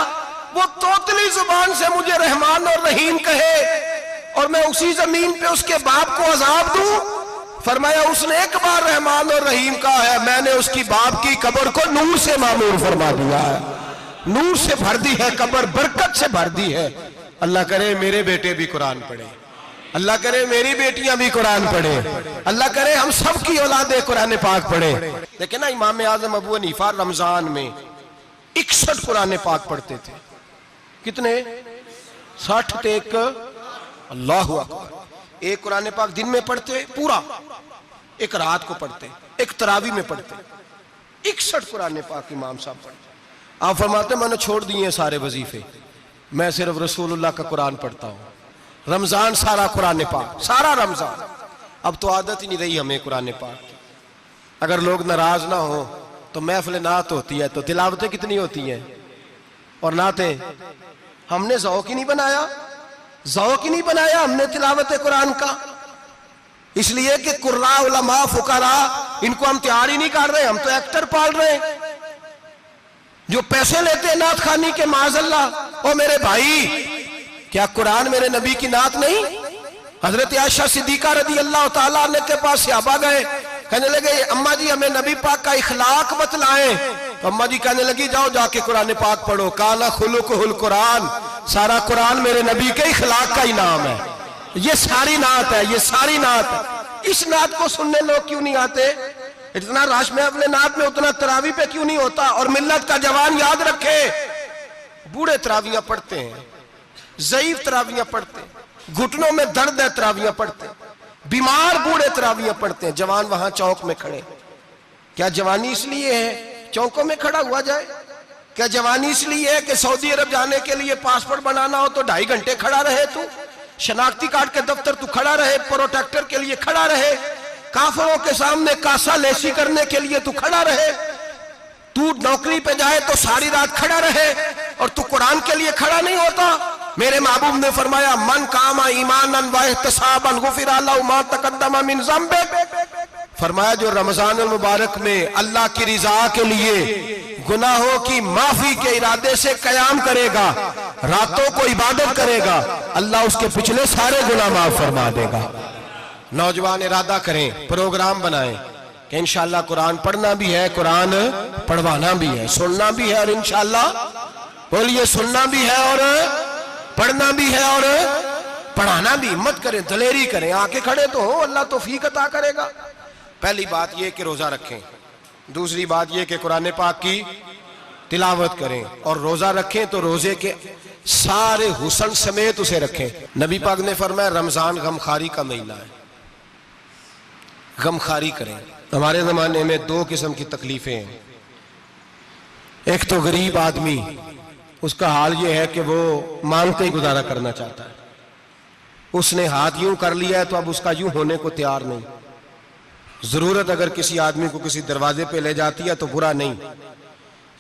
वो तोतली जुबान से मुझे रहमान और रहीम कहे और मैं उसी जमीन पे उसके बाप को अजाब दूं। फरमाया उसने एक बार रहमान और रहीम कहा है, मैंने उसकी बाप की कब्र को नूर से मामूर फरमा दिया है, नूर से भर दी है कब्र, बरकत से भर दी है। अल्लाह करे मेरे बेटे भी कुरान पढ़े, अल्लाह करे मेरी बेटियां भी कुरान पढ़े, अल्लाह करे हम सब की औलादे कुरान पाक पढ़े। लेकिन ना इमाम आजम अबू हनीफा रमजान में 61 कुरान पाक पढ़ते थे। कितने? 60 टेक। अल्लाह अकबर। एक कुरान पाक दिन में पढ़ते पूरा, एक रात को पढ़ते, एक तरावी में पढ़ते। 61 कुरान पाक इमाम साहब पढ़ते। आप फरमाते मैंने छोड़ दिए सारे वजीफे, मैं सिर्फ रसूलुल्लाह का कुरान पढ़ता हूं। रमजान सारा कुरान पाक, सारा रमजान। अब तो आदत ही नहीं रही हमें कुरान पाक। अगर लोग नाराज ना हो तो महफिल नात होती है तो तिलावतें कितनी होती हैं, और नाते हमने ज़ौक़ ही नहीं बनाया, ज़ौक़ ही नहीं बनाया हमने तिलावत कुरान का। इसलिए कि कुर्रा उलमा फुकरा इनको हम तैयार ही नहीं कर रहे, हम तो एक्टर पाल रहे हैं जो पैसे लेते हैं नात खानी के। माज़अल्लाह। ओ मेरे भाई, क्या कुरान मेरे नबी की नात नहीं? हजरत आयशा सिद्दीका रदी अल्लाह ताला अन्हा के पास सहाबा गए, कहने लगे अम्मा जी हमें नबी पाक का इखलाक बतलाएं। तो अम्मा जी कहने लगी जाओ जाके कुरान पाक पढ़ो, काला खुलुकुहुल कुरान, सारा कुरान मेरे नबी के इखलाक का ही नाम है। ये सारी नात है, ये सारी नात है। इस नात को सुनने लोग क्यों नहीं आते? इतना राश में अपने नात में उतना तरावी पे क्यों नहीं होता? और मिल्लत का जवान याद रखे, बूढ़े तरावियां पढ़ते हैं, ज़ईफ तरावियां पढ़ते हैं, घुटनों में दर्द है तरावियां पढ़ते हैं, बीमार बूढ़े तरावियां पढ़ते हैं। जवान वहां चौक में खड़े। क्या जवानी इसलिए है चौकों में खड़ा हुआ जाए? क्या जवानी इसलिए है कि सऊदी अरब जाने के लिए पासपोर्ट बनाना हो तो 2.5 घंटे खड़ा रहे तू, शनाख्ती कार्ड के दफ्तर तू खड़ा रहे, प्रोटेक्टर के लिए खड़ा रहे, काफिरों के सामने कासा लेसी करने के लिए तू खड़ा रहे, तू नौकरी पे जाए तो सारी रात खड़ा रहे, और तू कुरान के लिए खड़ा नहीं होता? मेरे महबूब ने फरमाया मन कामा ईमानन व इहतिसाबन गुफिरा लहु मा तक़द्दम मिन ज़ंबि। फरमाया जो रमजान मुबारक में अल्लाह की रिजा के लिए गुनाहों की माफी के इरादे से कयाम करेगा, रातों को इबादत करेगा, अल्लाह उसके पिछले सारे गुनाह माफ फरमा देगा। नौजवान इरादा करें, प्रोग्राम बनाएं कि इंशाअल्लाह कुरान पढ़ना भी है, कुरान पढ़वाना भी है, सुनना भी है, और इंशाअल्लाह बोलिए सुनना भी है और पढ़ना भी है और पढ़ाना भी। हिम्मत करें, दलेरी करें, आके खड़े तो हो, अल्लाह तौफीक अता करेगा। पहली बात यह कि रोजा रखें, दूसरी बात यह कि कुरान पाक की तिलावत करें, और रोजा रखें तो रोजे के सारे हुस्न समेत उसे रखें। नबी पाक ने फरमाया रमजान गमखारी का महीना है, गमखारी करें। हमारे जमाने में 2 किस्म की तकलीफें हैं। एक तो गरीब आदमी, उसका हाल यह है कि वो मांगते ही गुजारा करना चाहता है, उसने हाथ यूं कर लिया है तो अब उसका यूं होने को तैयार नहीं। जरूरत अगर किसी आदमी को किसी दरवाजे पे ले जाती है तो बुरा नहीं,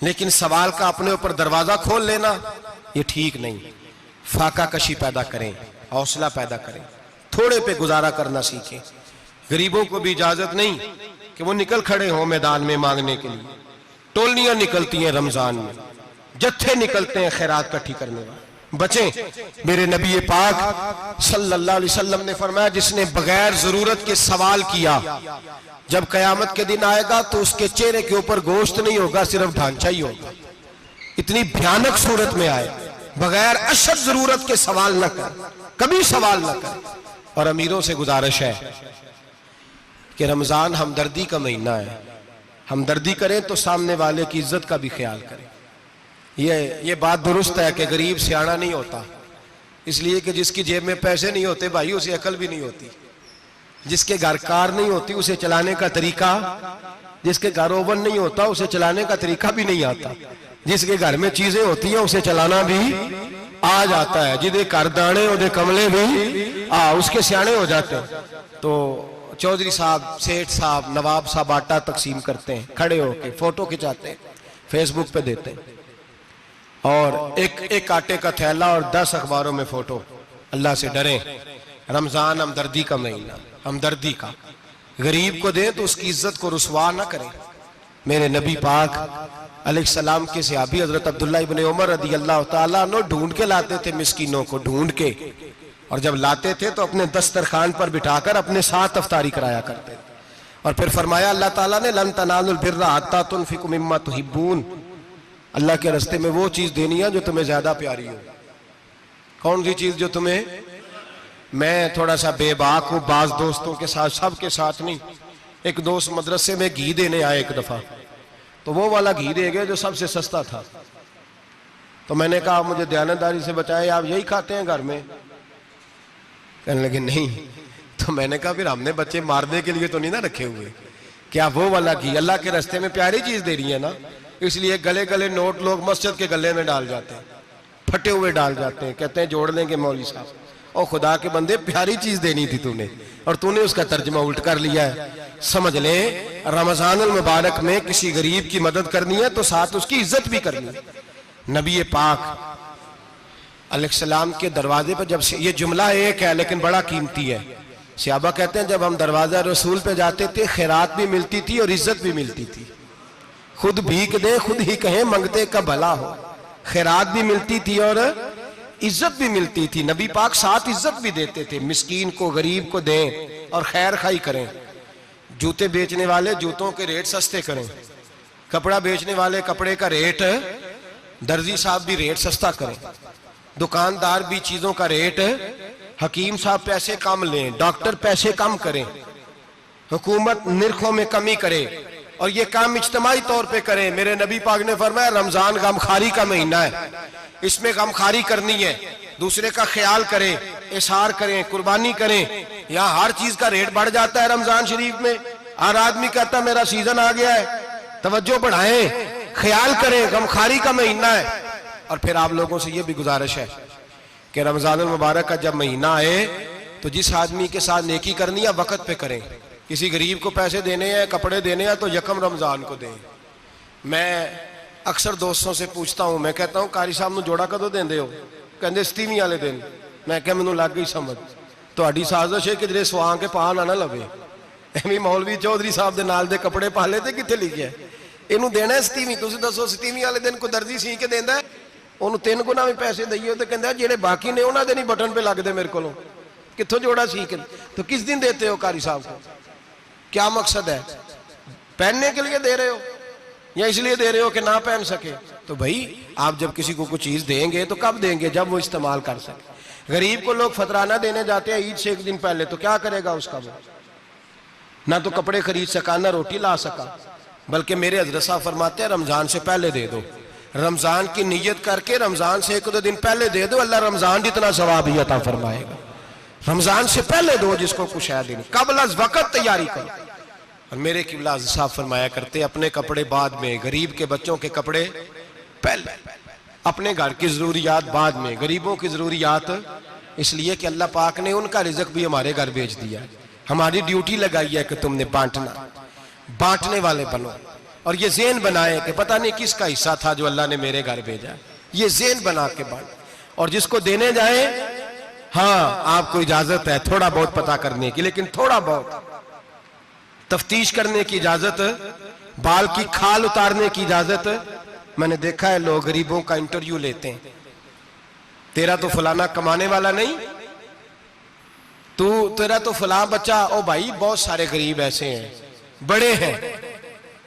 लेकिन सवाल का अपने ऊपर दरवाजा खोल लेना ये ठीक नहीं। फाका कशी पैदा करें, हौसला पैदा करें, थोड़े पे गुजारा करना सीखें। गरीबों को भी इजाजत नहीं कि वो निकल खड़े हों मैदान में मांगने के लिए। टोलियां निकलती हैं रमजान में, जत्थे निकलते हैं खैरात इकट्ठी करने वाले। बचें। मेरे नबी पाक सल्लल्लाहु अलैहि वसल्लम ने फरमाया जिसने बगैर जरूरत के सवाल किया, जब कयामत के दिन आएगा तो उसके चेहरे के ऊपर गोश्त नहीं होगा, सिर्फ ढांचा ही होगा। इतनी भयानक सूरत में आए, बगैर अशद जरूरत के सवाल न कर, कभी सवाल न कर। और अमीरों से गुजारिश है कि रमजान हमदर्दी का महीना है, हमदर्दी करें तो सामने वाले की इज्जत का भी ख्याल करें। ये बात दुरुस्त है कि गरीब सियाना नहीं होता, इसलिए कि जिसकी जेब में पैसे नहीं होते भाई उसे अकल भी नहीं होती। जिसके घर कार नहीं होती उसे चलाने का तरीका, जिसके घर ओवन नहीं होता उसे चलाने का तरीका भी नहीं आता। जिसके घर में चीजें होती हैं उसे चलाना भी आ जाता है। जिदे घर दाने उदे कमले भी उसके सियाने हो जाते हैं। तो चौधरी साहब, सेठ साहब, नवाब साहब आटा तकसीम करते हैं, खड़े होके फोटो खिंचाते हैं, फेसबुक पे देते हैं, और एक आटे का थैला और 10 अखबारों में फोटो। अल्लाह से डरें। रमजान हमदर्दी का महीना, हमदर्दी का। गरीब को दें तो उसकी इज्जत को रुसवा ना करें। मेरे नबी पाक अलैहिस्सलाम के सहाबी हजरत अब्दुल्लाह इब्ने उमर रदी अल्लाह ताला अन्हु ढूंढ के लाते थे मिस्कीनों को, ढूंढ के और जब लाते थे तो अपने दस्तरखान पर बिठाकर अपने साथ अफ्तारी कराया करते थे। और फिर फरमाया अल्लाह ताला ने लन तनालुल बिर्रा हत्ता तुनफिकु मिम्मा तुहिब्बून, अल्लाह के रास्ते में वो चीज देनी है जो तुम्हें ज्यादा प्यारी हो। कौन सी चीज जो तुम्हें, मैं थोड़ा सा बेबाक हूं, बाज दोस्तों के साथ, सबके साथ नहीं। एक दोस्त मदरसे में घी देने आए एक दफा, तो वो वाला घी दे गए जो सबसे सस्ता था। तो मैंने कहा मुझे दयानतदारी से बचाए, आप यही खाते हैं घर में? कहने लगे नहीं। तो मैंने कहा फिर हमने बच्चे मारने के लिए तो नहीं ना रखे हुए, क्या वो वाला घी अल्लाह के रास्ते में प्यारी चीज दे रही है ना, इसलिए गले गले नोट लोग मस्जिद के गले में डाल जाते हैं, फटे हुए डाल जाते हैं, कहते हैं जोड़ लेंगे मौलवी साहब। और खुदा के बंदे प्यारी चीज देनी थी तूने, और तूने उसका तर्जमा उल्ट कर लिया है। समझ ले, रमजानुल मुबारक में किसी गरीब की मदद करनी है तो साथ उसकी इज्जत भी करनी है। नबी पाक अलैहिस्सलाम के दरवाजे पर जब से, ये जुमला एक है लेकिन बड़ा कीमती है, सहाबा कहते हैं जब हम दरवाजा रसूल पे जाते थे खैरात भी मिलती थी और इज्जत भी मिलती थी। खुद भीख दे खुद ही कहें मंगते का भला हो, खैरात भी मिलती थी और इज्जत भी मिलती थी। नबी पाक साथ इज्जत भी देते थे, मिस्कीन को गरीब को दें और खैर खाई करें। जूते बेचने वाले जूतों के रेट सस्ते करें, कपड़ा बेचने वाले कपड़े का रेट, दर्जी साहब भी रेट सस्ता करें, दुकानदार भी चीजों का रेट, हकीम साहब पैसे कम लें, डॉक्टर पैसे कम करें, हुकूमत निर्खों में कमी करे, और ये काम इज्तिमाई तौर पे करें। मेरे नबी पाक ने फरमाया रमजान गमखारी का महीना है, इसमें गमखारी करनी है, दूसरे का ख्याल करें, इशार करें, कुर्बानी करें। यहाँ हर चीज का रेट बढ़ जाता है रमजान शरीफ में। हर आदमी कहता है मेरा सीजन आ गया है, तवज्जो बढ़ाएं, ख्याल करें, गमखारी का महीना है। और फिर आप लोगों से ये भी गुजारिश है कि रमजानुल मुबारक का जब महीना आए तो जिस आदमी के साथ नेकी करनी है वक्त पे करें। किसी गरीब को पैसे देने हैं, कपड़े देने हैं तो यकम रमजान को दें। मैं अक्सर दोस्तों से पूछता हूं, मैं कहता हूं कारी साहब नूं जोड़ा कदों देंदे हो? कहंदे 27 वाले दिन। मैं क्या मैनूं लग गई समझ, तुहाडी साजिश है कि किधरे सवा के पा ना लवे। एवं मौलवी चौधरी साहब दे नाल दे कपड़े पा ले, कित्थे लिखिया इनू देना 27? तुसीं दसो 27 वाले दिन को दर्जी सी के देंदा, ਉਹਨੂੰ 3 ਗੁਣਾ ਵੀ ਪੈਸੇ ਦਈਏ तो कहता ਜਿਹੜੇ बाकी ने ਉਹਨਾਂ ਦੇ नहीं बटन पे लगते मेरे को, कितों जोड़ा सीख। तो किस दिन देते हो कारी साहब को? क्या मकसद है? पहनने के लिए दे रहे हो या इसलिए दे रहे हो कि ना पहन सके? तो भाई आप जब किसी को कुछ चीज देंगे तो कब देंगे? जब वो इस्तेमाल कर सके। गरीब को लोग फतराना देने जाते हैं ईद से एक दिन पहले, तो क्या करेगा उसका? वो ना तो कपड़े खरीद सका ना रोटी ला सका। बल्कि मेरे हजरत साहब फरमाते हैं रमजान से पहले दे दो, रमजान की नीयत करके रमजान से 1-2 दिन पहले दे दो, अल्लाह रमजान जितना सवाब ही अता फरमाएगा। रमजान से पहले दो जिसको कुछ है दिन, कबल अज़ वक़्त तैयारी करो। और मेरे किबला साहब फरमाया करते अपने कपड़े बाद में, गरीब के बच्चों के कपड़े पहले, अपने घर की जरूरियात बाद में, गरीबों की जरूरियात इसलिए कि अल्लाह पाक ने उनका रिज़्क़ भी हमारे घर भेज दिया। हमारी ड्यूटी लगाई है कि तुमने बांटना, बांटने वाले बनो। और ये ज़हन बनाए कि पता नहीं किसका हिस्सा था जो अल्लाह ने मेरे घर भेजा, ये ज़हन बना के बांट। और जिसको देने जाए, हाँ आपको इजाजत है थोड़ा बहुत पता करने की, लेकिन थोड़ा बहुत तफ्तीश करने की इजाजत, बाल की खाल उतारने की इजाजत। मैंने देखा है लोग गरीबों का इंटरव्यू लेते हैं, तेरा तो फलाना कमाने वाला नहीं, तू तेरा तो फला बच्चा। ओ भाई बहुत सारे गरीब ऐसे हैं, बड़े हैं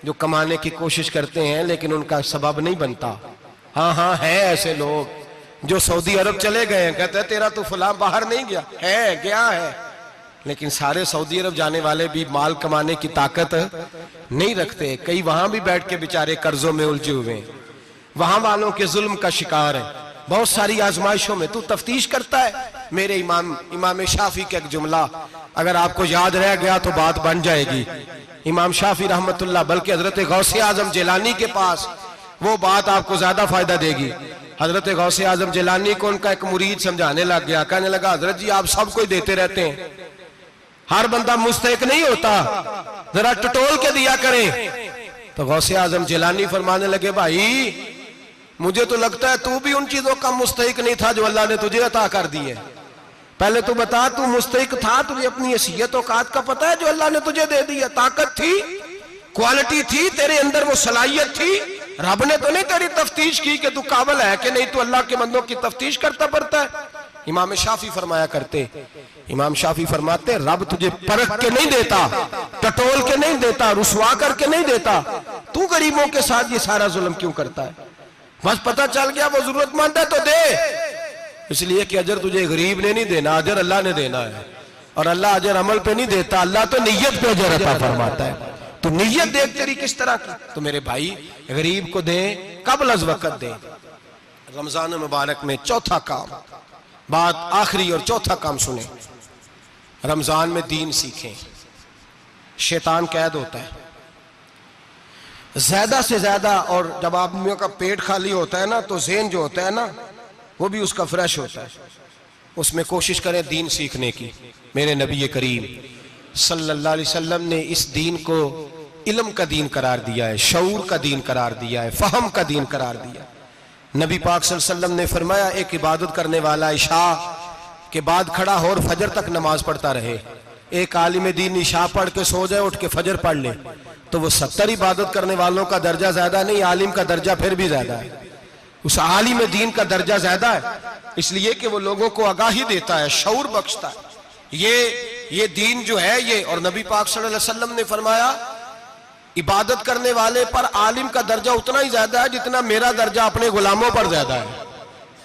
जो कमाने की कोशिश करते हैं लेकिन उनका सबब नहीं बनता। हाँ हाँ है ऐसे लोग जो सऊदी अरब चले गए हैं, कहते हैं तेरा तो फला बाहर नहीं गया है, गया है, लेकिन सारे सऊदी अरब जाने वाले भी माल कमाने की ताकत नहीं रखते। कई वहां भी बैठ के बेचारे कर्जों में उलझे हुए हैं, वहां वालों के जुल्म का शिकार है। बहुत सारी आजमाइशों में तू तफ्तीश करता है। मेरे इमाम शाफी का एक जुमला अगर आपको याद रह गया तो बात बन जाएगी। इमाम शाफी रहमतुल्लाह, बल्कि हजरत गौसे आजम जिलानी के पास वो बात आपको ज्यादा फायदा देगी। हजरत गौसे आजम जिलानी को उनका एक मुरीद समझाने लग गया, कहने लगा हजरत जी आप सबको देते रहते हैं, हर बंदा मुस्तहिक नहीं होता, जरा टटोल के दिया करें। तो गौसे आजम जिलानी फरमाने लगे भाई मुझे तो लगता है तू भी उन चीजों का मुस्तहिक नहीं था जो अल्लाह ने तुझे अता कर दी है। पहले तू बता, तू मुस्तहिक था? तुझे अपनी हैसियत औकात का पता है जो अल्लाह ने तुझे दे दी है? ताकत थी, क्वालिटी थी, तेरे अंदर वो सलाहियत थी। रब ने तो नहीं तेरी तफ्तीश की कि तू काबिल है कि नहीं, तू अल्लाह के बंदों की तफ्तीश करता पड़ता है। इमाम शाफी फरमाया करते, इमाम शाफी फरमाते रब तुझे परख के नहीं देता, टटोल के नहीं देता, रुसवा करके नहीं देता, तू गरीबों के साथ ये सारा जुल्म क्यों करता है? बस पता चल गया वो जरूरतमंद है तो दे, इसलिए कि अजर तुझे गरीब ने नहीं देना, अजर अल्लाह ने देना है। और अल्लाह अजर अमल पे नहीं देता, अल्लाह तो नियत पे अजर अता फरमाता है। तो नियत देख तेरी किस तरह की। तो मेरे भाई गरीब को दे, कबल अज वक्त दे। रमजान मुबारक में चौथा काम, बात आखिरी और चौथा काम सुने, रमजान में दीन सीखें। शैतान कैद होता है ज्यादा से ज्यादा, और जब आदमियों का पेट खाली होता है ना तो ज़हन जो होता है ना वो भी उसका फ्रेश होता है। उसमें कोशिश करें दीन सीखने की। मेरे नबी करीम सल्लल्लाहु अलैहि वसल्लम ने इस दीन को इल्म का दीन करार दिया है, शऊर का दीन करार दिया है, फहम का दीन करार दिया। नबी पाक सल्लल्लाहु अलैहि वसल्लम ने फरमाया एक इबादत करने वाला इशा के बाद खड़ा हो और फजर तक नमाज पढ़ता रहे। एक आलिम दीन इशा पढ़ के सो जाए, उठ के फजर पढ़ ले, तो वो 70 इबादत करने वालों का दर्जा ज्यादा नहीं, आलिम का दर्जा फिर भी ज्यादा है। उस आलिम दीन का दर्जा ज्यादा है, इसलिए कि वो लोगों को आगाही देता है, शऊर बख्शता है। ये दीन जो है ये, और नबी पाक सल्लल्लाहु अलैहि वसल्लम ने फरमाया इबादत करने वाले पर आलिम का दर्जा उतना ही ज्यादा है जितना मेरा दर्जा अपने गुलामों पर ज्यादा है।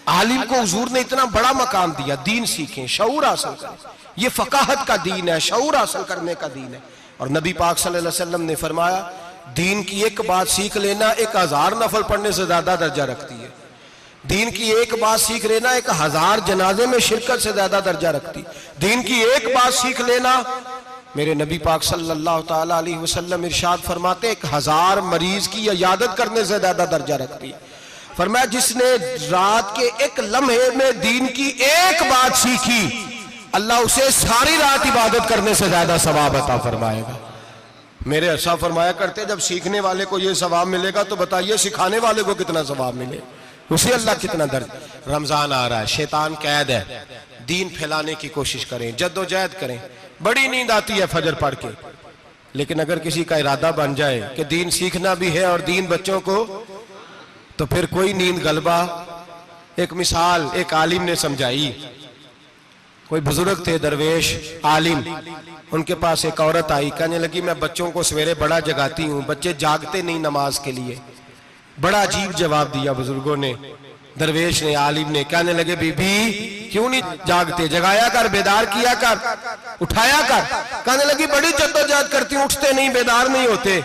आलिम को हुजूर ने इतना बड़ा मकाम दिया। दीन सीखें, शऊर हासिल करें, ये फकाहत का दीन है, शऊर हासिल करने का दीन है। और नबी पाक सल्लल्लाहु अलैहि वसल्लम ने फरमाया दीन की एक बात सीख लेना 1000 नफल पढ़ने से ज्यादा दर्जा रखती है। दीन की एक बात सीख लेना 1000 जनाजे में शिरकत से ज्यादा दर्जा रखती। दीन की एक बात सीख लेना, मेरे नबी पाक सल्लल्लाहु ताला अलैहि वसल्लम इरशाद फरमाते 1000 मरीज की इयादत करने से ज्यादा दर्जा रखती। फरमाया जिसने रात के एक लम्हे में दीन की एक बात सीखी, अल्लाह उसे सारी रात इबादत करने से ज्यादा सवाब अता फरमाएगा। मेरे ऐसा फरमाया करते जब सीखने वाले को यह सवाब मिलेगा तो बताइए सिखाने वाले को कितना सवाब मिले, उसे अल्लाह कितना दर्द। रमजान आ रहा है, शैतान कैद है, दीन फैलाने की कोशिश करें, जद्दोजहद करें। बड़ी नींद आती है फजर पढ़ के, लेकिन अगर किसी का इरादा बन जाए कि दीन सीखना भी है और दीन बच्चों को, तो फिर कोई नींद गलबा। एक मिसाल एक आलिम ने समझाई। कोई बुजुर्ग थे, दरवेश आलिम, उनके पास एक औरत आई, कहने लगी मैं बच्चों को सवेरे बड़ा जगाती हूँ, बच्चे जागते नहीं नमाज के लिए। बड़ा अजीब जवाब दिया बुजुर्गों ने, दरवेश ने, आलिम ने। कहने लगे बीबी क्यों नहीं जागते, जगाया कर, बेदार किया कर, उठाया कर। कहने लगी बड़ी जद्दोजहद करती हूँ, उठते नहीं, बेदार नहीं होते।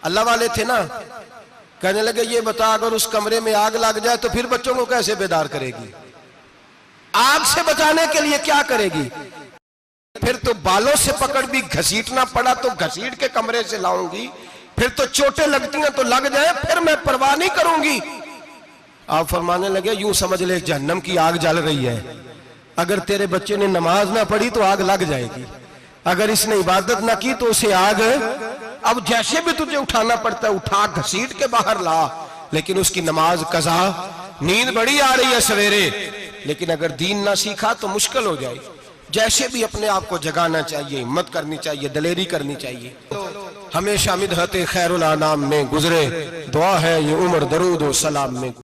अल्लाह वाले थे ना। कहने लगे ये बता अगर उस कमरे में आग लग जाए तो फिर बच्चों को कैसे बेदार करेगी, आग से बचाने के लिए क्या करेगी? फिर तो बालों से पकड़ भी घसीटना पड़ा तो घसीट के कमरे से लाऊंगी, फिर तो चोटें लगती हैं तो लग जाए, फिर मैं परवाह नहीं करूंगी। आप फरमाने लगे यूं समझ ले जहन्नम की आग जल रही है, अगर तेरे बच्चे ने नमाज ना पढ़ी तो आग लग जाएगी, अगर इसने इबादत ना की तो उसे आग, अब जैसे भी तुझे उठाना पड़ता है उठा घसीट के बाहर ला, लेकिन उसकी नमाज कज़ा। नींद बड़ी आ रही है सवेरे, लेकिन अगर दीन ना सीखा तो मुश्किल हो जाए। जैसे भी अपने आप को जगाना चाहिए, हिम्मत करनी चाहिए, दलेरी करनी चाहिए। हमेशा मिदहत खैरुल आनाम में गुजरे, दुआ है ये उम्र दरूद और सलाम में।